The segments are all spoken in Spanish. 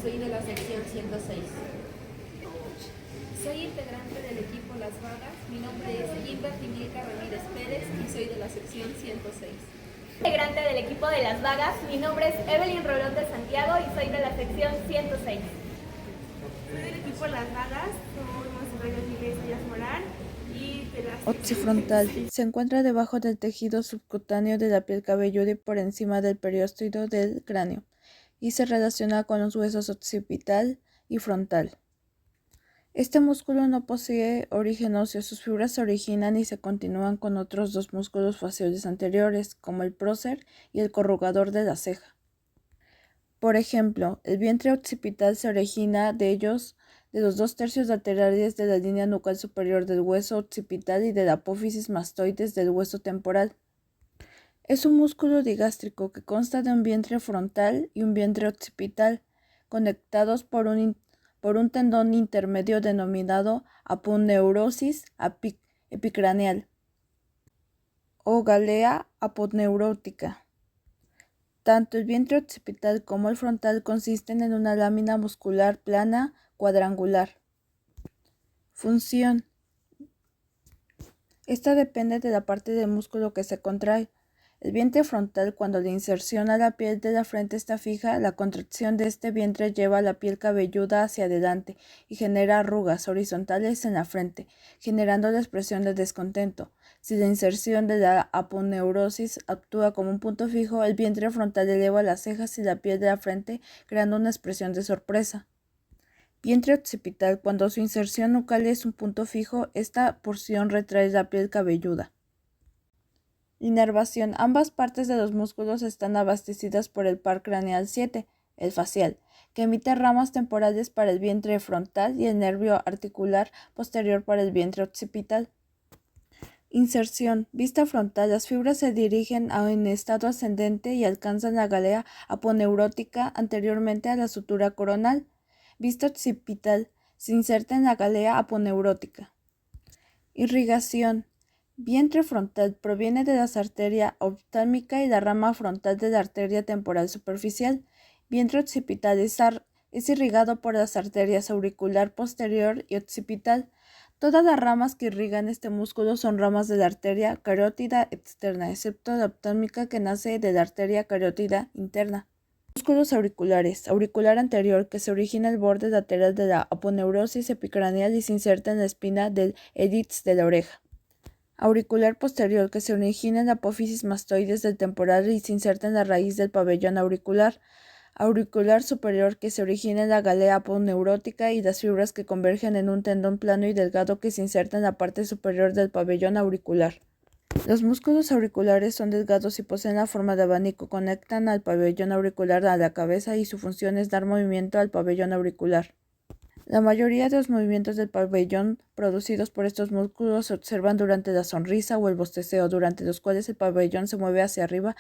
soy de la sección 106. Soy integrante del equipo Las Vagas. Mi nombre es Gilbert Imilca Ramírez Pérez y soy de la sección 106. Integrante del equipo de Las Vagas. Mi nombre es Evelyn Rolón de Santiago y soy de la sección 106. Soy del equipo Las Vagas, soy Monserrat Miguel Sayas Morán y de la Occifrontal. Se encuentra debajo del tejido subcutáneo de la piel cabelluda y por encima del periósteo del cráneo, y se relaciona con los huesos occipital y frontal. Este músculo no posee origen óseo, sus fibras se originan y se continúan con otros dos músculos faciales anteriores, como el prócer y el corrugador de la ceja. Por ejemplo, el vientre occipital se origina de los 2/3 laterales de la línea nucal superior del hueso occipital y de la apófisis mastoides del hueso temporal. Es un músculo digástrico que consta de un vientre frontal y un vientre occipital, conectados por un tendón intermedio denominado aponeurosis epicraneal o galea aponeurótica. Tanto el vientre occipital como el frontal consisten en una lámina muscular plana cuadrangular. Función. Esta depende de la parte del músculo que se contrae. El vientre frontal, cuando la inserción a la piel de la frente está fija, la contracción de este vientre lleva la piel cabelluda hacia adelante y genera arrugas horizontales en la frente, generando la expresión de descontento. Si la inserción de la aponeurosis actúa como un punto fijo, el vientre frontal eleva las cejas y la piel de la frente, creando una expresión de sorpresa. Vientre occipital, cuando su inserción nucal es un punto fijo, esta porción retrae la piel cabelluda. Inervación. Ambas partes de los músculos están abastecidas por el par craneal 7, el facial, que emite ramas temporales para el vientre frontal y el nervio articular posterior para el vientre occipital. Inserción. Vista frontal. Las fibras se dirigen en estado ascendente y alcanzan la galea aponeurótica anteriormente a la sutura coronal. Vista occipital. Se inserta en la galea aponeurótica. Irrigación. Vientre frontal. Proviene de la arteria oftálmica y la rama frontal de la arteria temporal superficial. Vientre occipital es irrigado por las arterias auricular posterior y occipital. Todas las ramas que irrigan este músculo son ramas de la arteria carótida externa, excepto la oftálmica que nace de la arteria carótida interna. Músculos auriculares. Auricular anterior, que se origina al borde lateral de la aponeurosis epicraneal y se inserta en la espina del elix de la oreja. Auricular posterior, que se origina en la apófisis mastoides del temporal y se inserta en la raíz del pabellón auricular. Auricular superior, que se origina en la galea aponeurótica y las fibras que convergen en un tendón plano y delgado que se inserta en la parte superior del pabellón auricular. Los músculos auriculares son delgados y poseen la forma de abanico, conectan al pabellón auricular a la cabeza y su función es dar movimiento al pabellón auricular. La mayoría de los movimientos del pabellón producidos por estos músculos se observan durante la sonrisa o el bosteceo, durante los cuales el pabellón se mueve hacia arriba,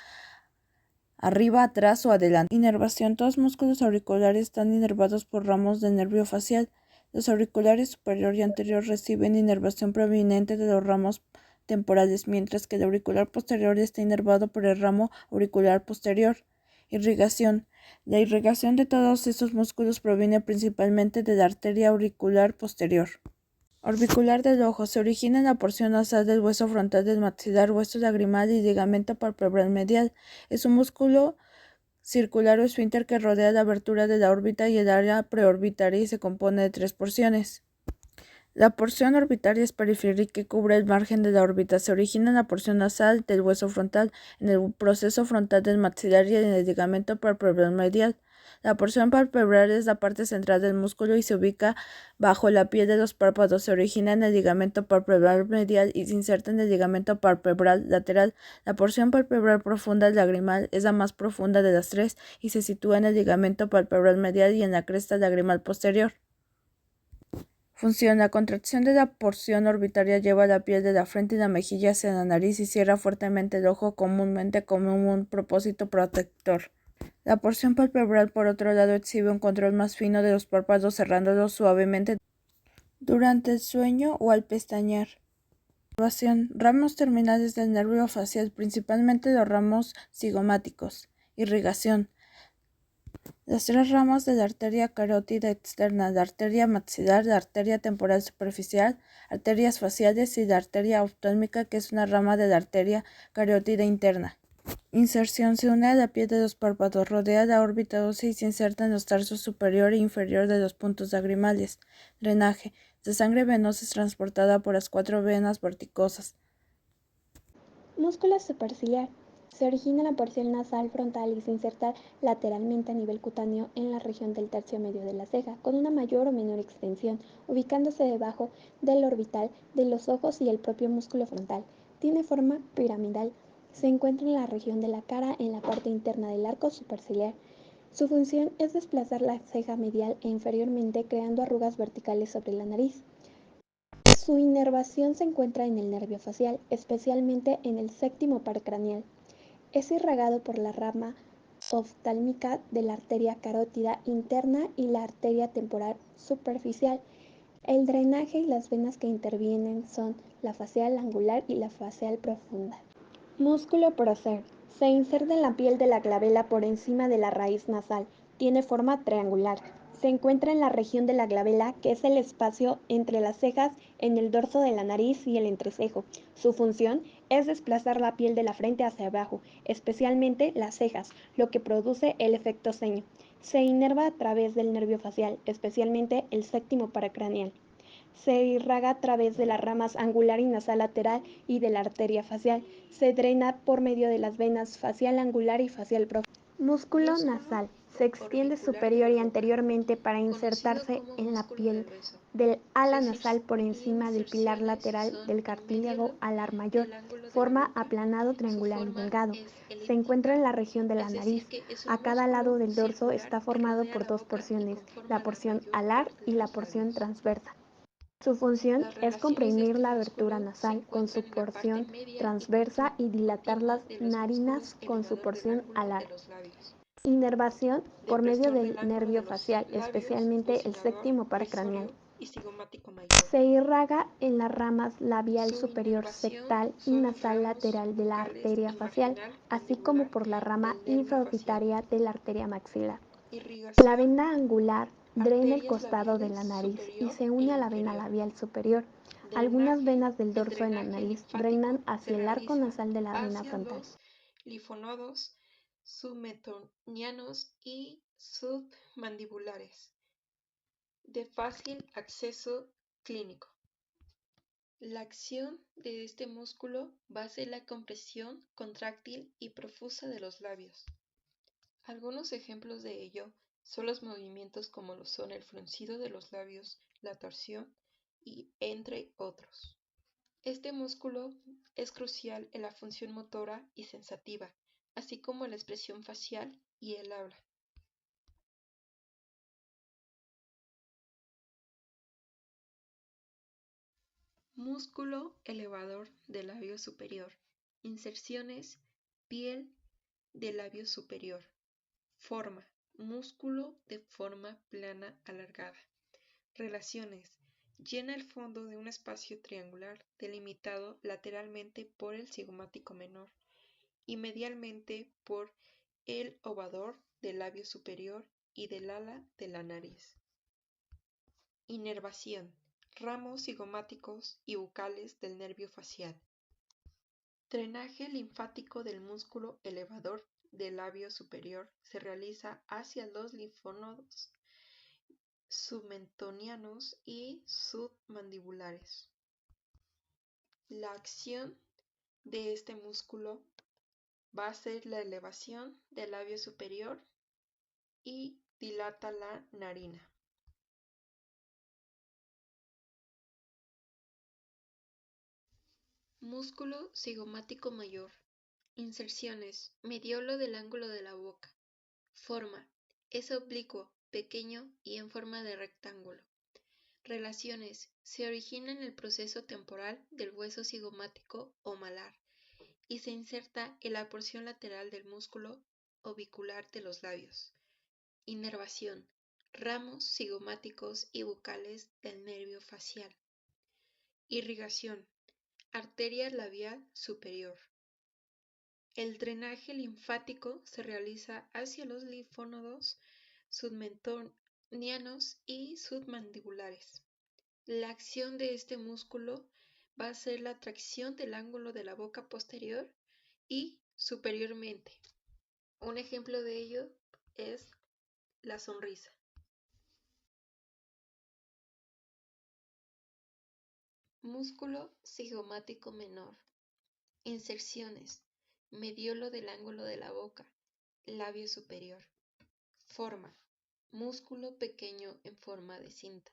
atrás o adelante. Inervación. Todos los músculos auriculares están inervados por ramos del nervio facial. Los auriculares superior y anterior reciben inervación proveniente de los ramos temporales, mientras que el auricular posterior está inervado por el ramo auricular posterior. Irrigación. La irrigación de todos estos músculos proviene principalmente de la arteria auricular posterior. Orbicular del ojo. Se origina en la porción nasal del hueso frontal del maxilar, hueso lagrimal y ligamento palpebral medial. Es un músculo circular o esfínter que rodea la abertura de la órbita y el área preorbitaria y se compone de 3 porciones. La porción orbitaria es periférica y cubre el margen de la órbita. Se origina en la porción nasal del hueso frontal, en el proceso frontal del maxilar y en el ligamento palpebral medial. La porción palpebral es la parte central del músculo y se ubica bajo la piel de los párpados. Se origina en el ligamento palpebral medial y se inserta en el ligamento palpebral lateral. La porción palpebral profunda lagrimal es la más profunda de las tres y se sitúa en el ligamento palpebral medial y en la cresta lagrimal posterior. Función. La contracción de la porción orbitaria lleva la piel de la frente y la mejilla hacia la nariz y cierra fuertemente el ojo, comúnmente como un propósito protector. La porción palpebral, por otro lado, exhibe un control más fino de los párpados, cerrándolos suavemente durante el sueño o al pestañear. Inervación. Ramos terminales del nervio facial, principalmente los ramos cigomáticos. Irrigación. Las tres ramas de la arteria carótida externa, la arteria maxilar, la arteria temporal superficial, arterias faciales y la arteria oftálmica, que es una rama de la arteria carótida interna. Inserción: se une a la piel de los párpados, rodea la órbita ósea y se inserta en los tarsos superior e inferior de los puntos lagrimales. Drenaje: la sangre venosa es transportada por las 4 venas verticosas. Músculo superciliar. Se origina en la porción nasal frontal y se inserta lateralmente a nivel cutáneo en la región del tercio medio de la ceja, con una mayor o menor extensión, ubicándose debajo del orbital de los ojos y el propio músculo frontal. Tiene forma piramidal. Se encuentra en la región de la cara, en la parte interna del arco superciliar. Su función es desplazar la ceja medial e inferiormente, creando arrugas verticales sobre la nariz. Su inervación se encuentra en el nervio facial, especialmente en el séptimo par craneal. Es irrigado por la rama oftálmica de la arteria carótida interna y la arteria temporal superficial. El drenaje y las venas que intervienen son la facial angular y la facial profunda. Músculo prócer. Se inserta en la piel de la glabela por encima de la raíz nasal. Tiene forma triangular. Se encuentra en la región de la glabela, que es el espacio entre las cejas, en el dorso de la nariz y el entrecejo. Su función es desplazar la piel de la frente hacia abajo, especialmente las cejas, lo que produce el efecto ceño. Se inerva a través del nervio facial, especialmente el séptimo paracraneal. Se irraga a través de las ramas angular y nasal lateral y de la arteria facial. Se drena por medio de las venas facial angular y facial profunda. Músculo nasal. Se extiende superior y anteriormente para insertarse en la piel del ala nasal por encima del pilar lateral del cartílago alar mayor. Forma aplanado, triangular y delgado. Se encuentra en la región de la nariz. A cada lado del dorso está formado por dos porciones, la porción alar y la porción transversa. Su función es comprimir la abertura nasal con su porción transversa y dilatar las narinas con su porción alar. Inervación por medio del nervio facial, especialmente el séptimo par craneal. Se irraga en las ramas labial superior septal y nasal lateral de la arteria facial, así como por la rama infraorbitaria de la arteria maxilar. La vena angular drena el costado de la nariz y se une a la vena labial superior. Algunas venas del dorso de la nariz drenan hacia el arco nasal de la vena frontal. Linfonodos submetonianos y submandibulares, de fácil acceso clínico. La acción de este músculo va a ser la compresión contráctil y profusa de los labios. Algunos ejemplos de ello son los movimientos como lo son el fruncido de los labios, la torsión y entre otros. Este músculo es crucial en la función motora y sensativa, así como en la expresión facial y el habla. Músculo elevador del labio superior. Inserciones: piel del labio superior. Forma: músculo de forma plana alargada. Relaciones: llena el fondo de un espacio triangular delimitado lateralmente por el cigomático menor y medialmente por el ovador del labio superior y del ala de la nariz. Inervación: ramos cigomáticos y bucales del nervio facial. Drenaje linfático del músculo elevador del labio superior se realiza hacia los linfonodos submentonianos y submandibulares. La acción de este músculo va a ser la elevación del labio superior y dilata la narina. Músculo cigomático mayor. Inserciones: mediolo del ángulo de la boca. Forma: es oblicuo, pequeño y en forma de rectángulo. Relaciones: se origina en el proceso temporal del hueso cigomático o malar y se inserta en la porción lateral del músculo orbicular de los labios. Inervación: ramos cigomáticos y bucales del nervio facial. Irrigación: arteria labial superior. El drenaje linfático se realiza hacia los linfonodos submentonianos y submandibulares. La acción de este músculo va a ser la tracción del ángulo de la boca posterior y superiormente. Un ejemplo de ello es la sonrisa. Músculo cigomático menor. Inserciones. Mediolo del ángulo de la boca. Labio superior. Forma. Músculo pequeño en forma de cinta.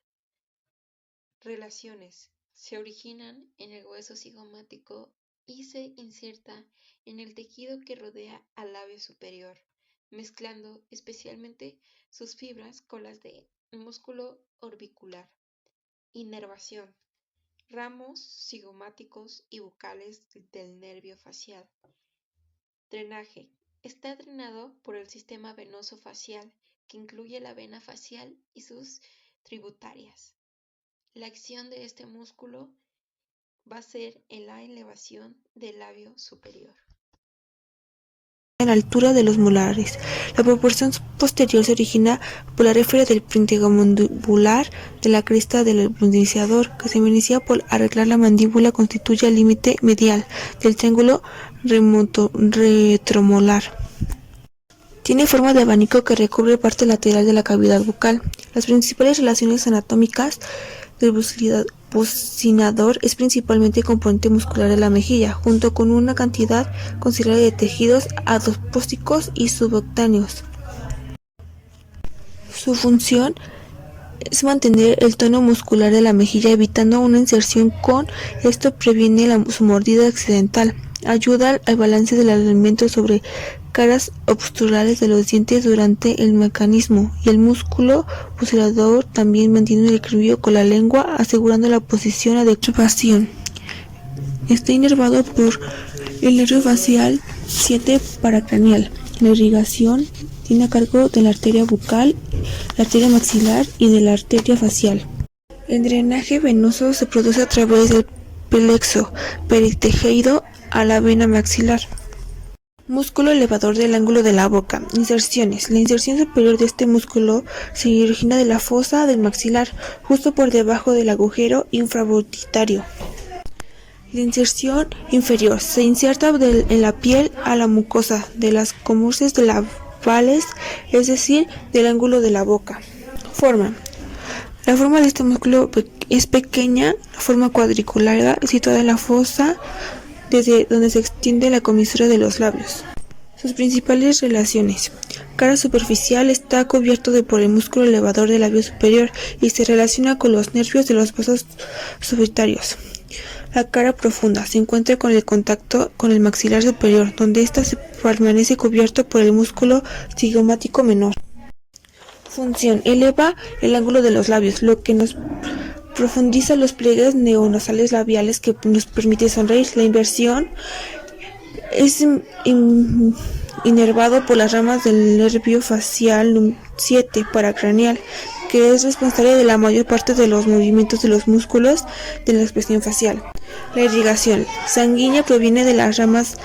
Relaciones. Se originan en el hueso cigomático y se inserta en el tejido que rodea al labio superior, mezclando especialmente sus fibras con las del músculo orbicular. Inervación. Ramos cigomáticos y bucales del nervio facial. Drenaje. Está drenado por el sistema venoso facial, que incluye la vena facial y sus tributarias. La acción de este músculo va a ser en la elevación del labio superior. En la altura de los molares. La proporción posterior se origina por la referencia del integumental de la cresta del pronunciador, que se inicia por arreglar la mandíbula, constituye el límite medial del triángulo retromolar. Tiene forma de abanico que recubre parte lateral de la cavidad bucal. Las principales relaciones anatómicas del bucinador es principalmente componente muscular de la mejilla, junto con una cantidad considerable de tejidos adipóticos y subcutáneos. Su función es mantener el tono muscular de la mejilla, evitando una inserción. Con esto previene su mordida accidental. Ayuda al balance del alimento sobre caras obstructurales de los dientes durante el mecanismo, y el músculo bucinador también mantiene el equilibrio con la lengua, asegurando la posición adecuada. Está inervado por el nervio facial 7 paracraneal. La irrigación tiene a cargo de la arteria bucal, la arteria maxilar y de la arteria facial. El drenaje venoso se produce a través del plexo peristegeido a la vena maxilar. Músculo elevador del ángulo de la boca. Inserciones. La inserción superior de este músculo se origina de la fosa del maxilar, justo por debajo del agujero infrabronquitario. La inserción inferior se inserta en la piel a la mucosa de las comórseas de la vales, es decir, del ángulo de la boca. Forma. La forma de este músculo es pequeña, forma cuadricular, situada en la fosa, desde donde se extiende la comisura de los labios. Sus principales relaciones. Cara superficial está cubierto por el músculo elevador del labio superior y se relaciona con los nervios de los vasos subitarios. La cara profunda se encuentra con el contacto con el maxilar superior, donde ésta se permanece cubierto por el músculo cigomático menor. Función. Eleva el ángulo de los labios, lo que nos profundiza los pliegues neonasales labiales que nos permite sonreír. La inversión es inervado por las ramas del nervio facial 7 paracraneal, que es responsable de la mayor parte de los movimientos de los músculos de la expresión facial. La irrigación sanguínea proviene de las ramas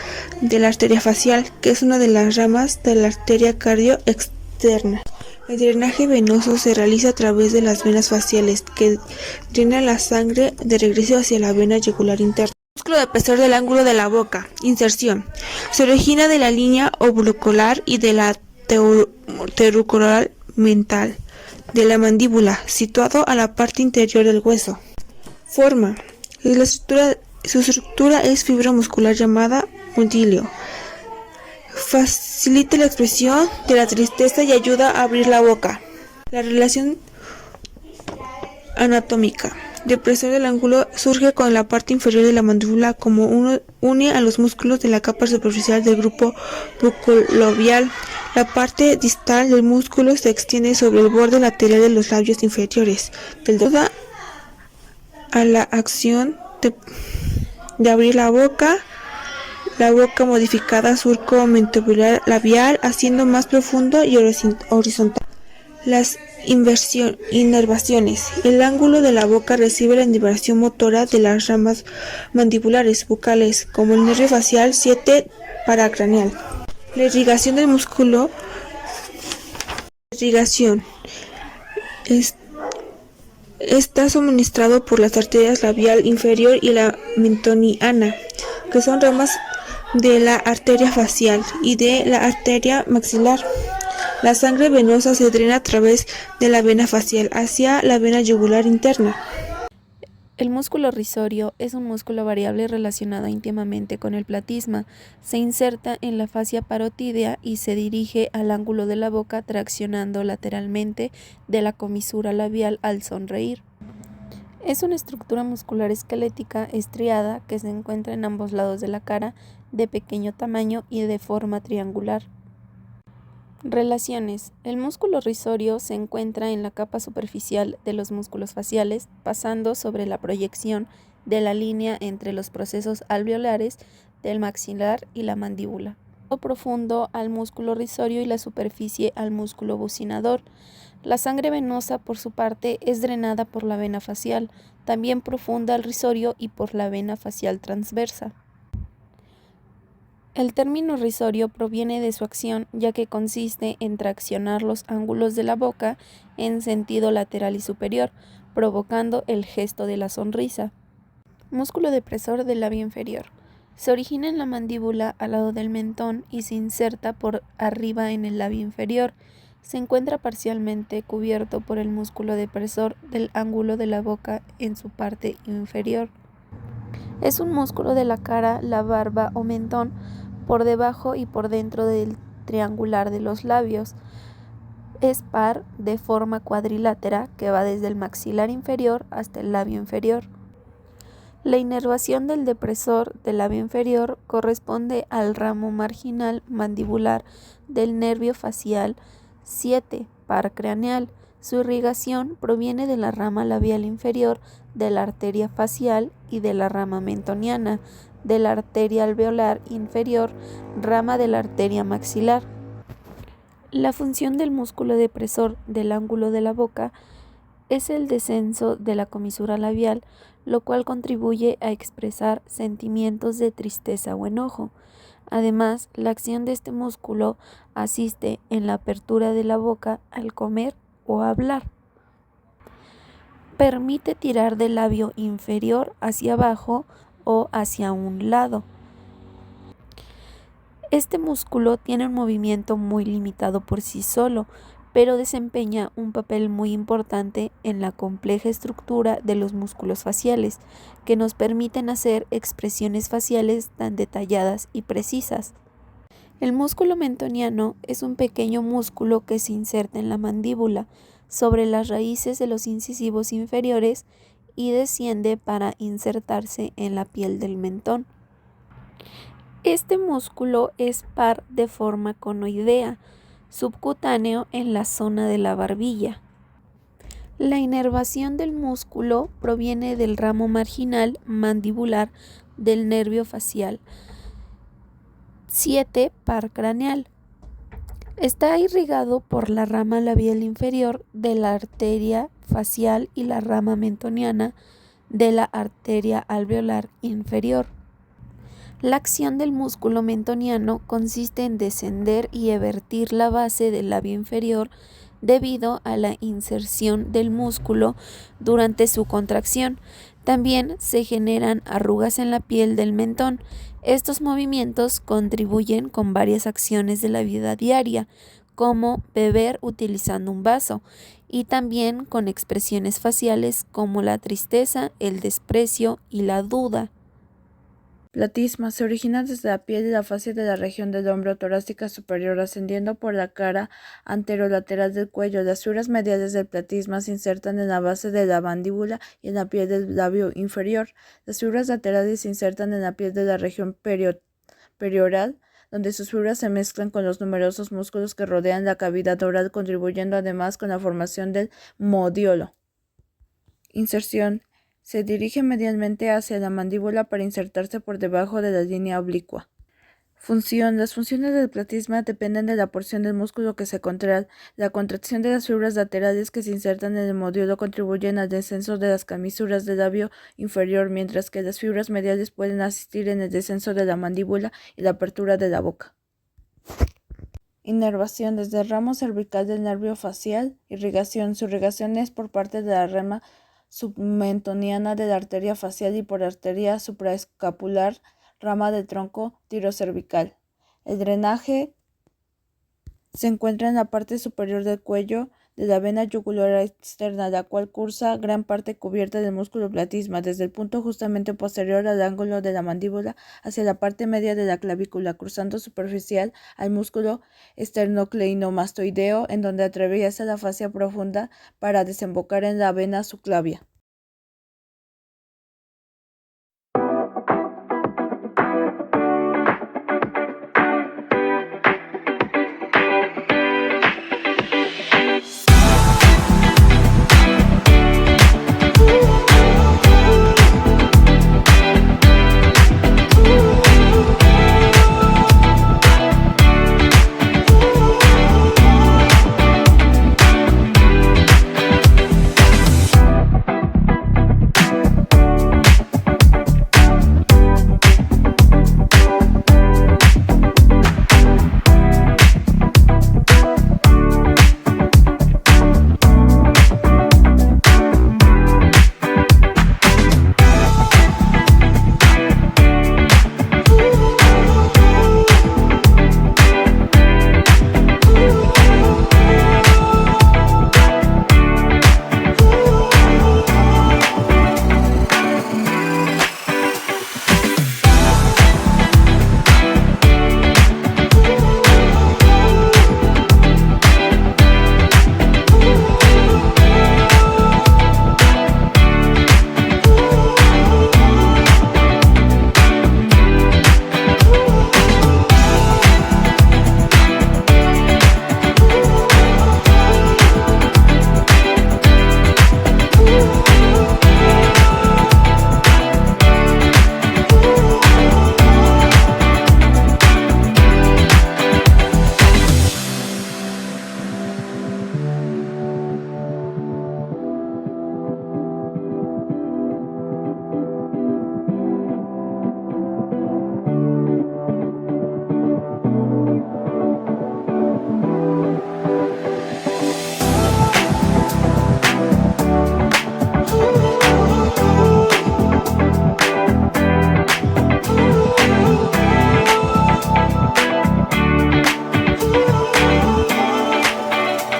de la arteria facial, que es una de las ramas de la arteria cardio externa. El drenaje venoso se realiza a través de las venas faciales, que drenan la sangre de regreso hacia la vena yugular interna. Músculo depresor del ángulo de la boca. Inserción. Se origina de la línea ovular y de la pterocoral mental de la mandíbula, situado a la parte interior del hueso. Forma. Su estructura es fibra muscular llamada condilio. Facilita la expresión de la tristeza y ayuda a abrir la boca. La relación anatómica. Depresor del ángulo surge con la parte inferior de la mandíbula, como une a los músculos de la capa superficial del grupo bucolobial. La parte distal del músculo se extiende sobre el borde lateral de los labios inferiores del dedo a la acción de abrir la boca modificada surco mandibular labial, haciendo más profundo y horizontal. Las inervaciones. El ángulo de la boca recibe la inervación motora de las ramas mandibulares bucales, como el nervio facial 7 paracraneal. La irrigación del músculo. Irrigación está suministrado por las arterias labial inferior y la mentoniana, que son ramas de la arteria facial y de la arteria maxilar. La sangre venosa se drena a través de la vena facial hacia la vena yugular interna. El músculo risorio es un músculo variable relacionado íntimamente con el platisma. Se inserta en la fascia parotídea y se dirige al ángulo de la boca traccionando lateralmente de la comisura labial al sonreír. Es una estructura muscular esquelética estriada que se encuentra en ambos lados de la cara, de pequeño tamaño y de forma triangular. Relaciones. El músculo risorio se encuentra en la capa superficial de los músculos faciales, pasando sobre la proyección de la línea entre los procesos alveolares del maxilar y la mandíbula. Profundo al músculo risorio y la superficie al músculo bucinador. La sangre venosa, por su parte, es drenada por la vena facial, también profunda al risorio y por la vena facial transversa. El término risorio proviene de su acción, ya que consiste en traccionar los ángulos de la boca en sentido lateral y superior, provocando el gesto de la sonrisa. Músculo depresor del labio inferior. Se origina en la mandíbula al lado del mentón y se inserta por arriba en el labio inferior. Se encuentra parcialmente cubierto por el músculo depresor del ángulo de la boca en su parte inferior. Es un músculo de la cara, la barba o mentón, por debajo y por dentro del triangular de los labios. Es par de forma cuadrilátera que va desde el maxilar inferior hasta el labio inferior. La inervación del depresor del labio inferior corresponde al ramo marginal mandibular del nervio facial 7, par craneal. Su irrigación proviene de la rama labial inferior de la arteria facial y de la rama mentoniana de la arteria alveolar inferior, rama de la arteria maxilar. La función del músculo depresor del ángulo de la boca es el descenso de la comisura labial, lo cual contribuye a expresar sentimientos de tristeza o enojo. Además, la acción de este músculo asiste en la apertura de la boca al comer o hablar. Permite tirar del labio inferior hacia abajo o hacia un lado. Este músculo tiene un movimiento muy limitado por sí solo, pero desempeña un papel muy importante en la compleja estructura de los músculos faciales, que nos permiten hacer expresiones faciales tan detalladas y precisas. El músculo mentoniano es un pequeño músculo que se inserta en la mandíbula, sobre las raíces de los incisivos inferiores y desciende para insertarse en la piel del mentón. Este músculo es par de forma conoidea, subcutáneo en la zona de la barbilla. La inervación del músculo proviene del ramo marginal mandibular del nervio facial 7, par craneal. Está irrigado por la rama labial inferior de la arteria facial y la rama mentoniana de la arteria alveolar inferior. La acción del músculo mentoniano consiste en descender y evertir la base del labio inferior debido a la inserción del músculo durante su contracción. También se generan arrugas en la piel del mentón. Estos movimientos contribuyen con varias acciones de la vida diaria, como beber utilizando un vaso, y también con expresiones faciales como la tristeza, el desprecio y la duda. Platisma se origina desde la piel y la fascia de la región del hombro torácica superior, ascendiendo por la cara anterolateral del cuello. Las fibras mediales del platisma se insertan en la base de la mandíbula y en la piel del labio inferior. Las fibras laterales se insertan en la piel de la región perioral, donde sus fibras se mezclan con los numerosos músculos que rodean la cavidad oral, contribuyendo además con la formación del modiolo. Inserción. Se dirige medialmente hacia la mandíbula para insertarse por debajo de la línea oblicua. Función. Las funciones del platisma dependen de la porción del músculo que se contrae. La contracción de las fibras laterales que se insertan en el módulo contribuyen al descenso de las comisuras del labio inferior, mientras que las fibras mediales pueden asistir en el descenso de la mandíbula y la apertura de la boca. Inervación. Desde el ramo cervical del nervio facial. Irrigación. Su irrigación es por parte de la rama submentoniana de la arteria facial y por arteria supraescapular, rama del tronco tirocervical. El drenaje se encuentra en la parte superior del cuello de la vena yugular externa, la cual cursa gran parte cubierta del músculo platisma, desde el punto justamente posterior al ángulo de la mandíbula hacia la parte media de la clavícula, cruzando superficial al músculo esternocleidomastoideo, en donde atraviesa la fascia profunda para desembocar en la vena subclavia.